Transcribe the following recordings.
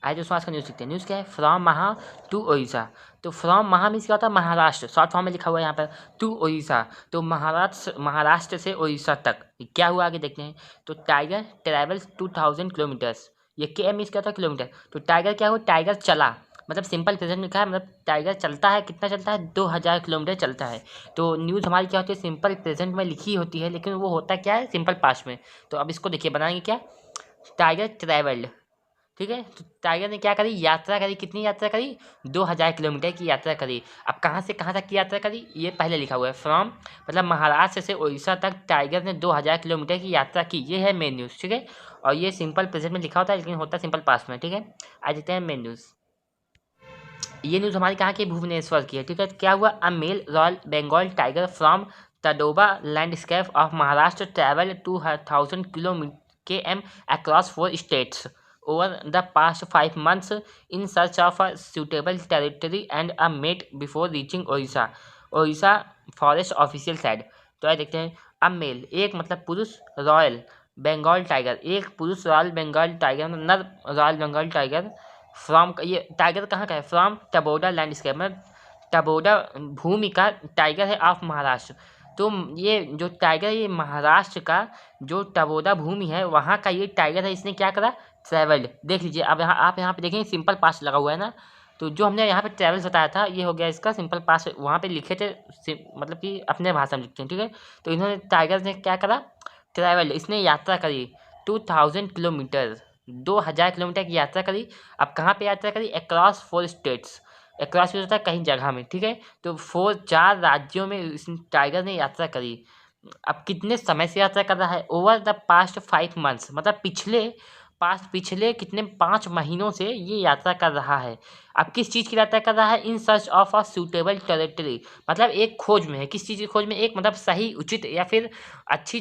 आज दोस्तों आज का न्यूज़ देखते हैं। न्यूज़ क्या है, फ्रॉम महा टू ओडिशा। तो फ्रॉम महा मीन्स क्या होता है, महाराष्ट्र, शॉर्ट फॉर्म में लिखा हुआ है यहाँ पर, टू ओडिशा, तो महाराष्ट्र से ओडिशा तक क्या हुआ आगे देखते हैं। तो टाइगर ट्रेवल्स 2000 किलोमीटर्स, ये के मीन्स क्या होता है, किलोमीटर। तो टाइगर क्या हुआ, टाइगर चला, मतलब सिंपल प्रेजेंट में लिखा है, मतलब टाइगर चलता है, कितना चलता है, 2000 किलोमीटर चलता है। तो न्यूज़ हमारी क्या होती है, सिंपल प्रेजेंट में लिखी होती है, लेकिन वो होता क्या है, सिंपल पास्ट में। तो अब इसको देखिए, बनाएंगे क्या, टाइगर ट्रेवल्ड, ठीक है। तो टाइगर ने क्या करी, यात्रा करी, कितनी यात्रा करी, 2000 किलोमीटर की यात्रा करी। अब कहाँ से कहाँ तक की यात्रा करी, ये पहले लिखा हुआ है, फ्रॉम मतलब महाराष्ट्र से उड़ीसा तक टाइगर ने 2000 किलोमीटर की यात्रा की। ये है मेन न्यूज़, ठीक है। और ये सिंपल प्रेजेंट में लिखा होता है, लेकिन होता है सिंपल पास्ट में, ठीक है। आज देखते हैं मेन न्यूज़। ये न्यूज़ हमारी कहाँ की, भुवनेश्वर की है, ठीक है। क्या हुआ, a male royal Bengal tiger from Tadoba landscape of Maharashtra travel 2000 km across 4 states over the past 5 months in search of a suitable territory and a mate before reaching Odisha. Odisha forest official said. तो आइए देखते हैं, अब mail एक मतलब पुरुष, royal Bengal tiger एक पुरुष, रॉयल बंगाल टाइगर नर रॉयल बंगाल टाइगर फ्रॉम, ये टाइगर कहाँ का है, फ्रॉम टबोडा लैंडस्केप, मतलब टबोडा भूमि का टाइगर है ऑफ महाराष्ट्र। तो ये जो टाइगर है, ये महाराष्ट्र का जो टबोडा भूमि है वहाँ का ये टाइगर है। इसने क्या करा, ट्रैवल्ड, देख लीजिए। अब आप यहाँ पे देखेंगे सिंपल पास्ट लगा हुआ है ना, तो जो हमने यहाँ पे ट्रैवल्स बताया था ये हो गया इसका सिंपल पास्ट, वहाँ पे लिखे थे मतलब कि अपने भाषा में लिखते हैं, ठीक है। तो इन्होंने टाइगर ने क्या करा, ट्रैवल्ड, इसने यात्रा करी 2000 किलोमीटर, 2000 किलोमीटर की यात्रा करी। अब कहाँ पे यात्रा करी, अक्रॉस 4 स्टेट्स, अक्रॉस भी होता है कहीं जगह में, ठीक है। तो 4 राज्यों में इस टाइगर ने यात्रा करी। अब कितने समय से यात्रा कर रहा है, ओवर द पास्ट 5 मंथ्स, मतलब पिछले कितने 5 महीनों से ये यात्रा कर रहा है। अब किस चीज़ की यात्रा कर रहा है, इन search of a suitable territory, मतलब एक खोज में है, किस चीज़ की खोज में, एक मतलब सही उचित या फिर अच्छी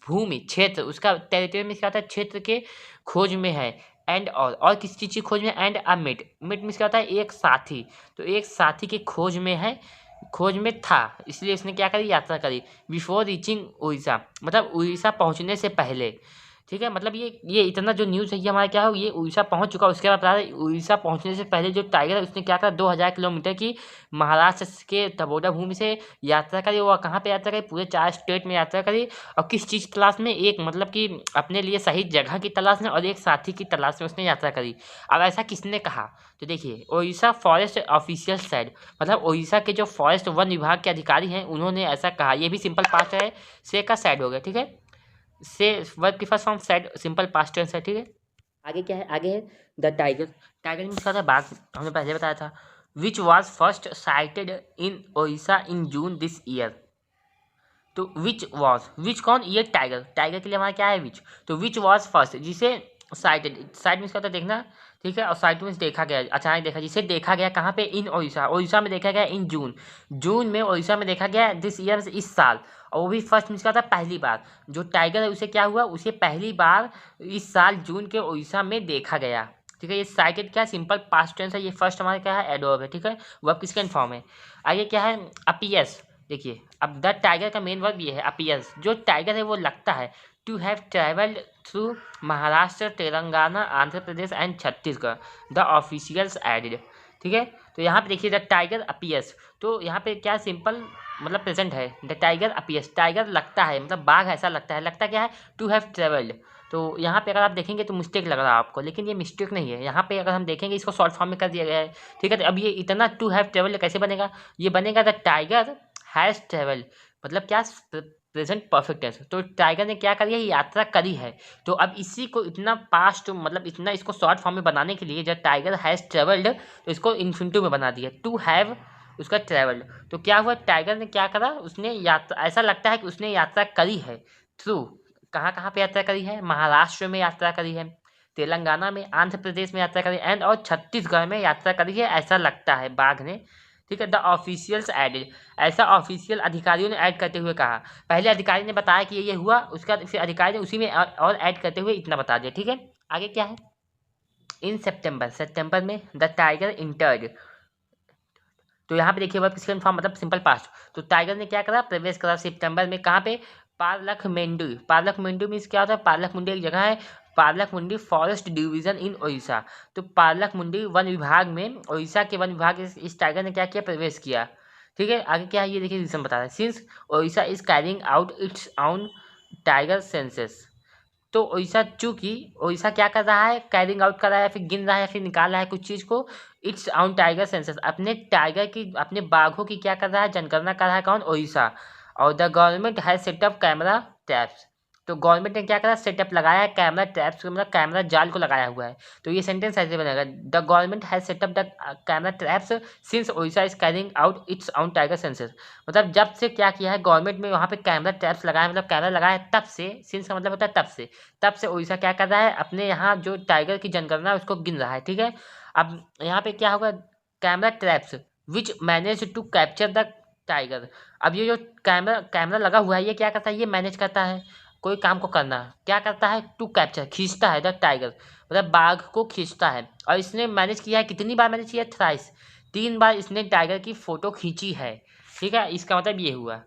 भूमि क्षेत्र, उसका टेरिटरी में क्या होता है, क्षेत्र के खोज में है। एंड और किस चीज़ की खोज में, एंड अ मिट मीन्स क्या होता है, एक साथी, तो एक साथी की खोज में है, खोज में था, इसलिए इसने क्या करी, यात्रा करी। बिफोर रीचिंग उड़ीसा, मतलब उड़ीसा पहुंचने से पहले, ठीक है। मतलब ये इतना जो न्यूज़ है ये हमारा क्या हो, ये उड़ीसा पहुंच चुका। उसके बाद बता रहे उड़ीसा पहुंचने से पहले जो टाइगर है उसने क्या करा, 2000 किलोमीटर की महाराष्ट्र के तबोडा भूमि से यात्रा करी। वो कहाँ पे यात्रा करी, पूरे 4 स्टेट में यात्रा करी। और किस चीज़ की तलाश में, एक मतलब कि अपने लिए सही जगह की तलाश में और एक साथी की तलाश में उसने यात्रा करी। अब ऐसा किसने कहा, तो देखिए, उड़ीसा फॉरेस्ट ऑफिशियल साइड, मतलब उड़ीसा के जो फॉरेस्ट वन विभाग के अधिकारी हैं उन्होंने ऐसा कहा। ये भी सिंपल पास्ट है, से का साइड हो गया, ठीक है। से वर्ब की first form side simple past tense है, ठीक है। आगे क्या है, आगे है द टाइगर। टाइगर मीन्स क्या था, बाघ, हमने पहले बताया था। Which was first cited in Odisha in June this year. तो विच कौन, ये टाइगर, टाइगर के लिए हमारा क्या है, विच। तो विच वॉज फर्स्ट, जिसे साइटेड, साइट मीन्स क्या होता है, देखना, ठीक है। और साइट मीन्स देखा गया, अचानक देखा, जिसे देखा गया कहाँ पे, इन ओडिशा, ओडिशा में देखा गया, इन जून में ओडिशा में देखा गया, दिस ईयर इस साल। और वो भी फर्स्ट मीन्स क्या होता है, पहली बार। जो टाइगर है उसे क्या हुआ, उसे पहली बार इस साल जून के ओडिशा में देखा गया, ठीक है। ये साइटेड क्या, सिंपल पास्ट टेंस है। ये फर्स्ट हमारा क्या है, एडवर्ब है, ठीक है। वर्ब किसका फॉर्म है। आगे क्या है, अपीयर्स। देखिए, अब द टाइगर का मेन वर्ब ये है, अपीयर्स। जो टाइगर है वो लगता है, to have travelled through Maharashtra, Telangana, Andhra Pradesh and Chhattisgarh, the officials added, ठीक है। तो यहाँ पे देखिए, द टाइगर अपीयर्स, तो यहाँ पे क्या सिंपल मतलब प्रेजेंट है, द टाइगर अपीयर्स, टाइगर लगता है, मतलब बाघ ऐसा लगता है, लगता क्या है, टू हैव ट्रेवल्ड। तो यहाँ पे अगर आप देखेंगे तो मिस्टेक लग रहा है आपको, लेकिन ये मिस्टेक नहीं है। यहाँ पे अगर हम देखेंगे इसको शॉर्ट फॉर्म में कर दिया गया है, ठीक है। तो अब ये इतना टू हैव ट्रेवल्ड कैसे बनेगा, ये बनेगा द टाइगर हैज़ ट्रेवल्ड, मतलब क्या, प्रेजेंट परफेक्ट टेंस। तो टाइगर ने क्या करी है, यात्रा करी है। तो अब इसी को इतना पास्ट, मतलब इतना इसको शॉर्ट फॉर्म में बनाने के लिए, जब टाइगर हैज़ ट्रेवल्ड तो इसको इन्फिनिटिव में बना दिया, टू हैव उसका ट्रेवल्ड। तो क्या हुआ, टाइगर ने क्या करा, उसने यात्रा, ऐसा लगता है कि उसने यात्रा करी है, थ्रू, कहाँ कहाँ पे यात्रा करी है, महाराष्ट्र में यात्रा करी है, तेलंगाना में, आंध्र प्रदेश में यात्रा करी एंड और छत्तीसगढ़ में यात्रा करी है, ऐसा लगता है बाघ ने, ठीक है। द ऑफिशियल्स एडेड, ऐसा ऑफिशियल अधिकारियों ने ऐड करते हुए कहा। पहले अधिकारी ने बताया कि ये हुआ, उसका फिर अधिकारी ने उसी में और ऐड करते हुए इतना बता दिया, ठीक है। आगे क्या है, इन सितंबर में द टाइगर इंटर्ड। तो यहाँ पे देखिए वर्ब किसका फॉर्म, मतलब सिंपल पास्ट। तो टाइगर ने क्या करा, प्रवेश करा सितंबर में, कहाँ पे, पार्लखमेंडू। पार्लखमेंडू मीन्स क्या होता है, पार्लखमुंडी एक जगह है पारलाखमुंडी फॉरेस्ट डिवीजन इन ओडिशा। तो पारलाखमुंडी वन विभाग में, ओडिशा के वन विभाग इस टाइगर ने क्या किया, प्रवेश किया। ठीक है, आगे क्या है ये देखिए, रीजन बता रहा है। Since Odisha is carrying out its own tiger census. तो ओडिशा, चूंकि ओडिशा क्या कर रहा है, कैरिंग आउट कर रहा है, फिर गिन रहा है, फिर निकाल रहा है कुछ चीज़ को, इट्स ऑन टाइगर सेंसस, अपने टाइगर की, अपने बाघों की क्या कर रहा है, जनगणना कर रहा है। कौन, ओडिशा। और the government has setup camera traps. तो गवर्नमेंट ने क्या करा, सेटअप लगाया है कैमरा ट्रैप्स, मतलब कैमरा जाल को लगाया हुआ है। तो ये सेंटेंस ऐसे बनेगा, the government has setup the camera traps since Odisha is carrying out it's on tiger census. मतलब जब से क्या किया है गवर्नमेंट में, वहाँ पे कैमरा ट्रैप्स लगाया, मतलब कैमरा लगाया है तब से, सिंस का मतलब होता है तब से ओडिशा क्या कर रहा है, अपने यहाँ जो टाइगर की जनगणना है उसको गिन रहा है। ठीक है, अब यहाँ पे क्या होगा, camera traps which manage to capture the tiger. अब ये जो कैमरा कैमरा लगा हुआ है, ये क्या करता है, ये मैनेज करता है कोई काम को करना, क्या करता है, टू कैप्चर, खींचता है द टाइगर, मतलब बाघ को खींचता है। और इसने मैनेज किया है, कितनी बार मैनेज किया है, थ्राइस, 3 बार इसने टाइगर की फोटो खींची है। ठीक है, इसका मतलब ये हुआ।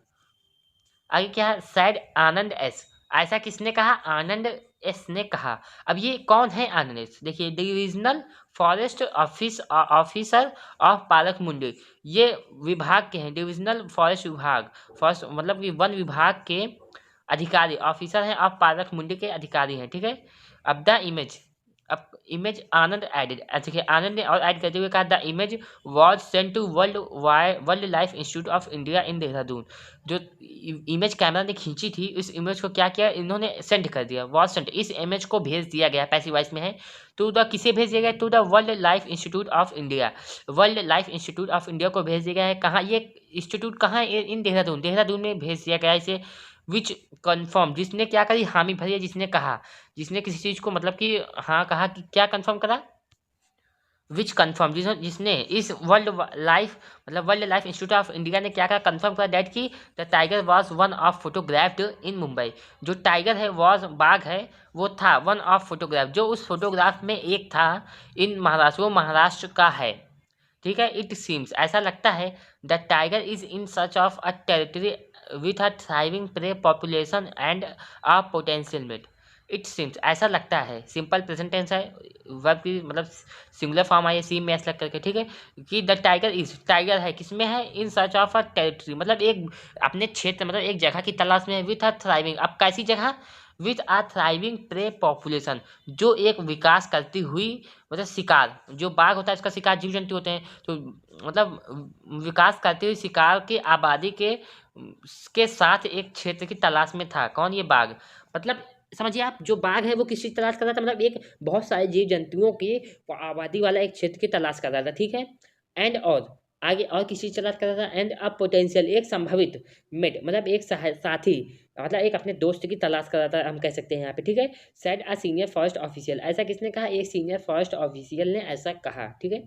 आगे क्या है, सैड आनंद एस। ऐसा किसने कहा, आनंद एस ने कहा। अब ये कौन है आनंद एस, देखिए, डिविजनल फॉरेस्ट ऑफिसर ऑफ पालकमुंडी, ये विभाग के हैं, डिविजनल फॉरेस्ट विभाग, फॉरेस्ट मतलब कि वन विभाग के अधिकारी, ऑफिसर हैं, ऑफ पालकमुंडी के अधिकारी हैं। ठीक है, अब द इमेज, अब इमेज आनंद एडेड, देखिए आनंद ने और ऐड करते हुए कहा, the image was sent to world life institute of India in Dehradun. जो इमेज कैमरा ने खींची थी, इस इमेज को क्या किया, इन्होंने सेंड कर दिया, वॉज सेंट, इस इमेज को भेज दिया गया, पैसिव वॉइस में है, टू द, किसे भेज दिया गया, to the world life institute of India, world life institute of India को भेज दिया गया है। कहाँ ये इंस्टीट्यूट, कहाँ है, इन देहरादून, देहरादून में भेज दिया गया है इसे। विच कन्फर्म, जिसने क्या करी, हामी भरी है, जिसने कहा, जिसने किसी चीज़ को मतलब कि हाँ कहा, कि क्या कन्फर्म करा, विच कन्फर्म, जिसने इस वर्ल्ड लाइफ, मतलब world life institute of India ने क्या कहा, कन्फर्म करा दैट कि the tiger was one of photographed in Mumbai. जो टाइगर है, वॉज बाघ है, वो था वन ऑफ फोटोग्राफ, जो उस फोटोग्राफ में एक था, इन महाराष्ट्र, वो महाराष्ट्र का है। ठीक है, इट सीम्स, ऐसा लगता है, the tiger is in search of a territory with a thriving prey population and a potential mate. It seems, ऐसा लगता है, सिंपल प्रेजेंट टेंस है, वर्ब की मतलब सिंगुलर फॉर्म आई है, सी में ऐसा लग करके। ठीक है, कि द टाइगर इज, टाइगर है किसमें है, इन सर्च ऑफ अ टेरिटरी, मतलब एक अपने क्षेत्र, मतलब एक जगह की तलाश में है, विथ अ थ्राइविंग, अब कैसी जगह, with a thriving prey population, जो एक विकास करती हुई, मतलब शिकार, जो बाघ होता है उसका शिकार जीव जंतु होते हैं, तो मतलब विकास करती हुई शिकार की आबादी के साथ एक क्षेत्र की तलाश में था। कौन, ये बाघ, मतलब समझिए आप, जो बाघ है वो किस चीज़ तलाश कर रहा था, मतलब एक बहुत सारे जीव जंतुओं की आबादी वाला एक क्षेत्र की तलाश कर रहा था। ठीक है, एंड और आगे और किसी चीज़ तलाश कर रहा था, एंड अब पोटेंशियल, एक संभावित मेट, मतलब एक साथी, मतलब एक अपने दोस्त की तलाश कर रहा था, हम कह सकते हैं यहाँ पे। ठीक है, said a senior forest official, ऐसा किसने कहा, एक सीनियर फॉरेस्ट ऑफिशियल ने ऐसा कहा। ठीक है।